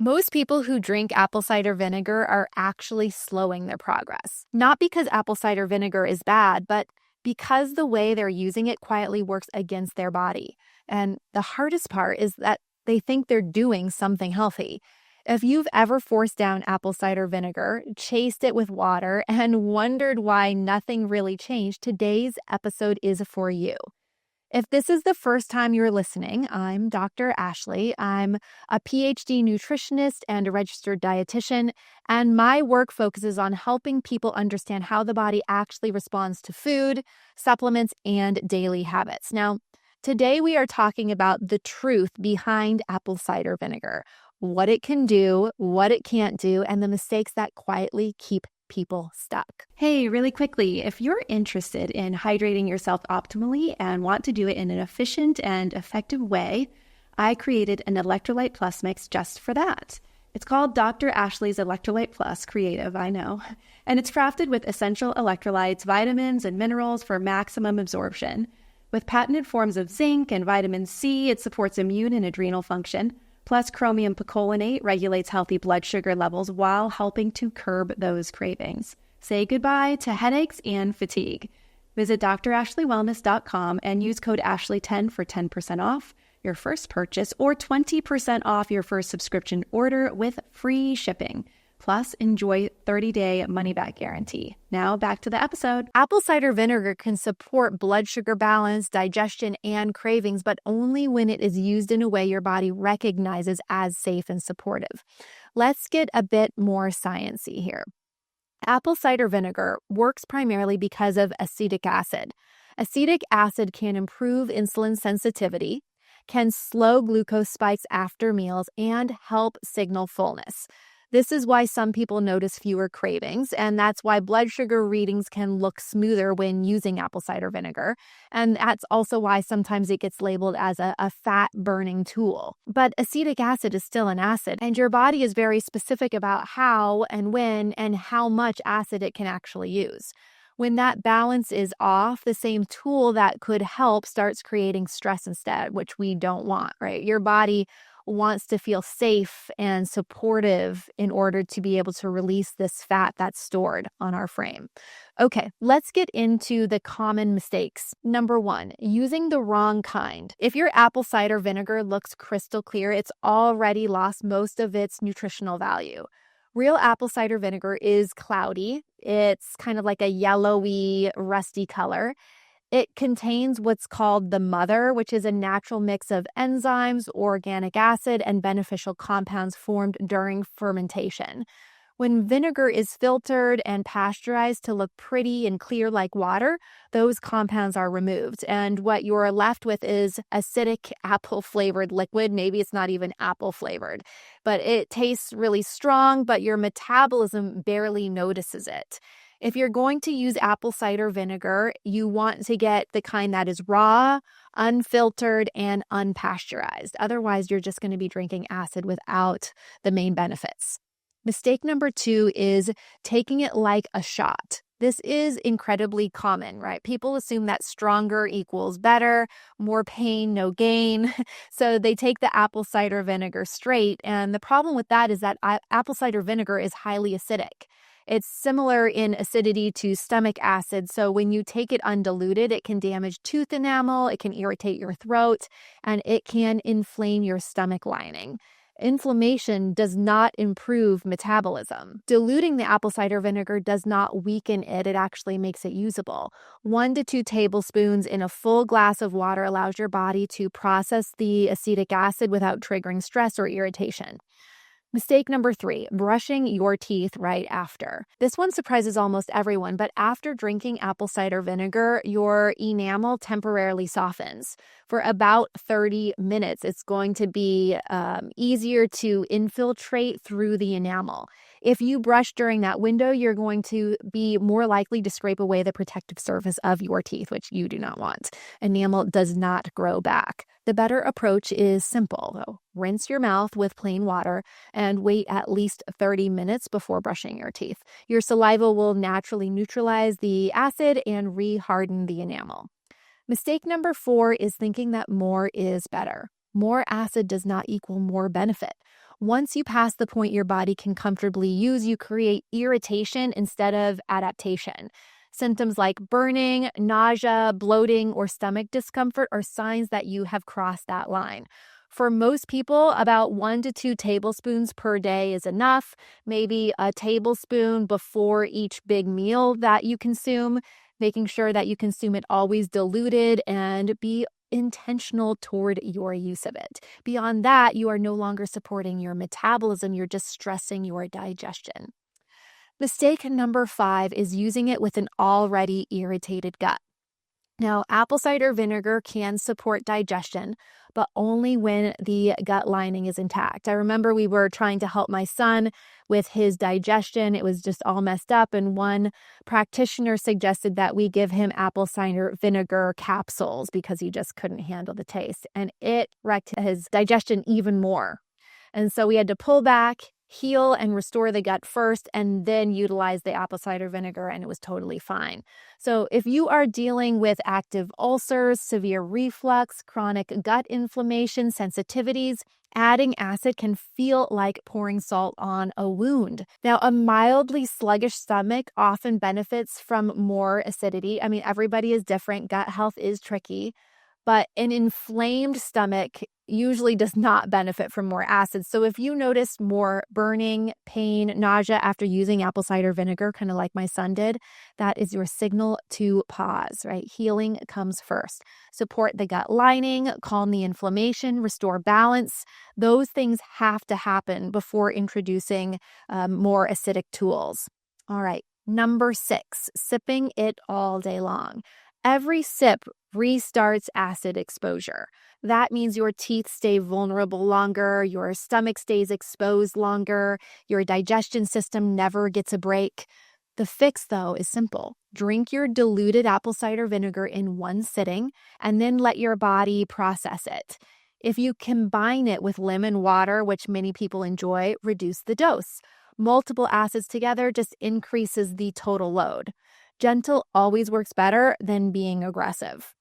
Most people who drink apple cider vinegar are actually slowing their progress. Not because apple cider vinegar is bad, but because the way they're using it quietly works against their body. And the hardest part is that they think they're doing something healthy. If you've ever forced down apple cider vinegar, chased it with water, and wondered why nothing really changed, today's episode is for you. If this is the first time you're listening, I'm Dr. Ashley. I'm a PhD nutritionist and a registered dietitian, and my work focuses on helping people understand how the body actually responds to food, supplements, and daily habits. Now, today we are talking about the truth behind apple cider vinegar, what it can do, what it can't do, and the mistakes that quietly keep people stuck. Hey, really quickly, if you're interested in hydrating yourself optimally and want to do it in an efficient and effective way, I created an Electrolyte Plus mix just for that. It's called Dr. Ashley's Electrolyte Plus, creative, I know, and it's crafted with essential electrolytes, vitamins, and minerals for maximum absorption. With patented forms of zinc and vitamin C, it supports immune and adrenal function. Plus, chromium picolinate regulates healthy blood sugar levels while helping to curb those cravings. Say goodbye to headaches and fatigue. Visit drashleywellness.com and use code Ashley10 for 10% off your first purchase or 20% off your first subscription order with free shipping. Plus, enjoy 30-day money-back guarantee. Now, back to the episode. Apple cider vinegar can support blood sugar balance, digestion, and cravings, but only when it is used in a way your body recognizes as safe and supportive. Let's get a bit more sciencey here. Apple cider vinegar works primarily because of acetic acid. Acetic acid can improve insulin sensitivity, can slow glucose spikes after meals, and help signal fullness. This is why some people notice fewer cravings, and that's why blood sugar readings can look smoother when using apple cider vinegar. And that's also why sometimes it gets labeled as a fat-burning tool. But acetic acid is still an acid, and your body is very specific about how and when and how much acid it can actually use. When that balance is off, the same tool that could help starts creating stress instead, which we don't want, right? Your body wants to feel safe and supportive in order to be able to release this fat that's stored on our frame. Okay, let's get into the common mistakes. Number 1, using the wrong kind. If your apple cider vinegar looks crystal clear, it's already lost most of its nutritional value. Real apple cider vinegar is cloudy. It's kind of like a yellowy, rusty color. It contains what's called the mother, which is a natural mix of enzymes, organic acid, and beneficial compounds formed during fermentation. When vinegar is filtered and pasteurized to look pretty and clear like water, those compounds are removed. And what you're left with is acidic apple-flavored liquid. Maybe it's not even apple-flavored, but it tastes really strong, but your metabolism barely notices it. If you're going to use apple cider vinegar, you want to get the kind that is raw, unfiltered, and unpasteurized. Otherwise, you're just going to be drinking acid without the main benefits. Mistake number 2 is taking it like a shot. This is incredibly common, right? People assume that stronger equals better, more pain, no gain. So they take the apple cider vinegar straight. And the problem with that is that apple cider vinegar is highly acidic. It's similar in acidity to stomach acid, so when you take it undiluted, it can damage tooth enamel, it can irritate your throat, and it can inflame your stomach lining. Inflammation does not improve metabolism. Diluting the apple cider vinegar does not weaken it, it actually makes it usable. 1 to 2 tablespoons in a full glass of water allows your body to process the acetic acid without triggering stress or irritation. Mistake number 3, brushing your teeth right after. This one surprises almost everyone, but after drinking apple cider vinegar, your enamel temporarily softens. For about 30 minutes, it's going to be easier to infiltrate through the enamel. If you brush during that window, you're going to be more likely to scrape away the protective surface of your teeth, which you do not want. Enamel does not grow back. The better approach is simple, though. Rinse your mouth with plain water and wait at least 30 minutes before brushing your teeth. Your saliva will naturally neutralize the acid and re-harden the enamel. Mistake number 4 is thinking that more is better. More acid does not equal more benefit. Once you pass the point your body can comfortably use, you create irritation instead of adaptation. Symptoms like burning, nausea, bloating, or stomach discomfort are signs that you have crossed that line. For most people, about 1 to 2 tablespoons per day is enough, maybe a tablespoon before each big meal that you consume, making sure that you consume it always diluted and be intentional toward your use of it. Beyond that, you are no longer supporting your metabolism, you're just stressing your digestion. Mistake number 5 is using it with an already irritated gut. Now, apple cider vinegar can support digestion, but only when the gut lining is intact. I remember we were trying to help my son with his digestion. It was just all messed up, and one practitioner suggested that we give him apple cider vinegar capsules because he just couldn't handle the taste, and it wrecked his digestion even more. And so we had to pull back, heal and restore the gut first, and then utilize the apple cider vinegar, and it was totally fine. So if you are dealing with active ulcers, severe reflux, chronic gut inflammation, sensitivities, adding acid can feel like pouring salt on a wound. Now, a mildly sluggish stomach often benefits from more acidity. I mean, everybody is different. Gut health is tricky. But an inflamed stomach usually does not benefit from more acid. So if you notice more burning, pain, nausea after using apple cider vinegar, kind of like my son did, that is your signal to pause, right? Healing comes first. Support the gut lining, calm the inflammation, restore balance. Those things have to happen before introducing more acidic tools. All right. Number 6, sipping it all day long. Every sip restarts acid exposure. That means your teeth stay vulnerable longer, your stomach stays exposed longer, your digestion system never gets a break. The fix, though, is simple. Drink your diluted apple cider vinegar in one sitting and then let your body process it. If you combine it with lemon water, which many people enjoy, reduce the dose. Multiple acids together just increases the total load. Gentle always works better than being aggressive.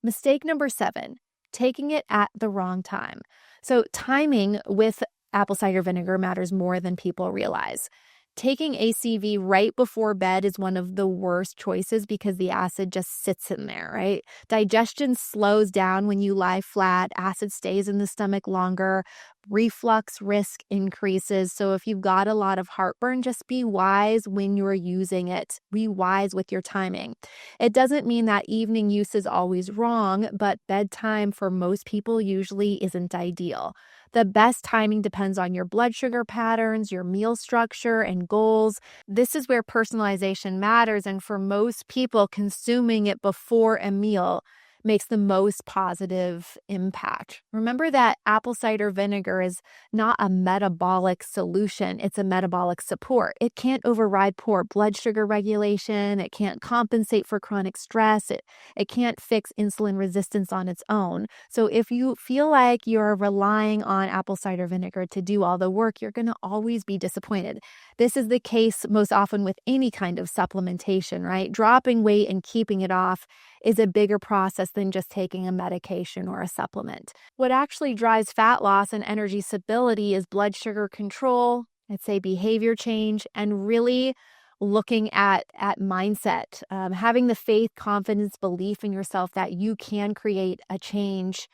Mistake number 7, taking it at the wrong time. So timing with apple cider vinegar matters more than people realize. Taking ACV right before bed is one of the worst choices because the acid just sits in there, right? Digestion slows down when you lie flat. Acid stays in the stomach longer. Reflux risk increases. So if you've got a lot of heartburn, just be wise when you're using it. Be wise with your timing. It doesn't mean that evening use is always wrong, but bedtime for most people usually isn't ideal. The best timing depends on your blood sugar patterns, your meal structure, and goals. This is where personalization matters, and for most people, consuming it before a meal makes the most positive impact. Remember that apple cider vinegar is not a metabolic solution, it's a metabolic support. It can't override poor blood sugar regulation, it can't compensate for chronic stress, it can't fix insulin resistance on its own. So if you feel like you're relying on apple cider vinegar to do all the work, you're going to always be disappointed. This is the case most often with any kind of supplementation, right? Dropping weight and keeping it off is a bigger process than just taking a medication or a supplement. What actually drives fat loss and energy stability is blood sugar control, I'd say behavior change, and really looking at mindset, having the faith, confidence, belief in yourself that you can create a change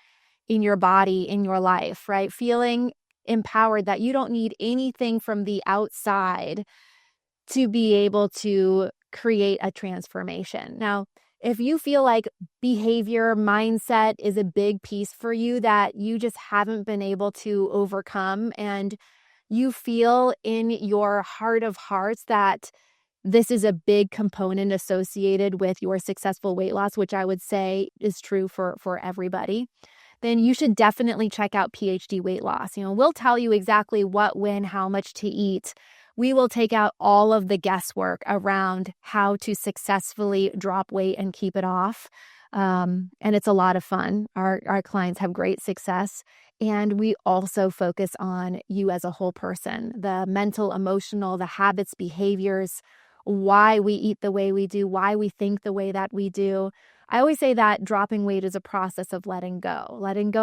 in your body, in your life, right? Feeling empowered that you don't need anything from the outside to be able to create a transformation. Now, if you feel like behavior, mindset is a big piece for you that you just haven't been able to overcome, and you feel in your heart of hearts that this is a big component associated with your successful weight loss, which I would say is true for everybody, then you should definitely check out PhD Weight Loss. We'll tell you exactly what, when, how much to eat. We will take out all of the guesswork around how to successfully drop weight and keep it off. And it's a lot of fun. Our clients have great success. And we also focus on you as a whole person, the mental, emotional, the habits, behaviors, why we eat the way we do, why we think the way that we do. I always say that dropping weight is a process of letting go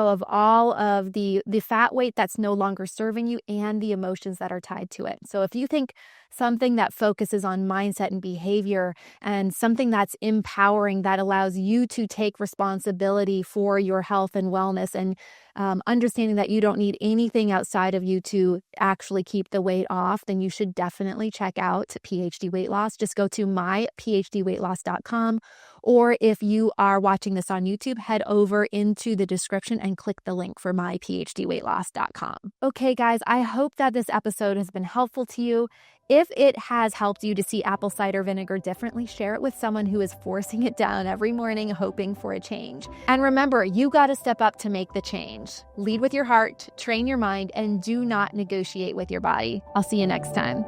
of all of the fat weight that's no longer serving you and the emotions that are tied to it. So if you think something that focuses on mindset and behavior and something that's empowering, that allows you to take responsibility for your health and wellness, and understanding that you don't need anything outside of you to actually keep the weight off, then you should definitely check out PhD Weight Loss. Just go to myphdweightloss.com, or if you are watching this on YouTube, head over into the description and click the link for myphdweightloss.com. Okay, guys, I hope that this episode has been helpful to you. If it has helped you to see apple cider vinegar differently, share it with someone who is forcing it down every morning, hoping for a change. And remember, you got to step up to make the change. Lead with your heart, train your mind, and do not negotiate with your body. I'll see you next time.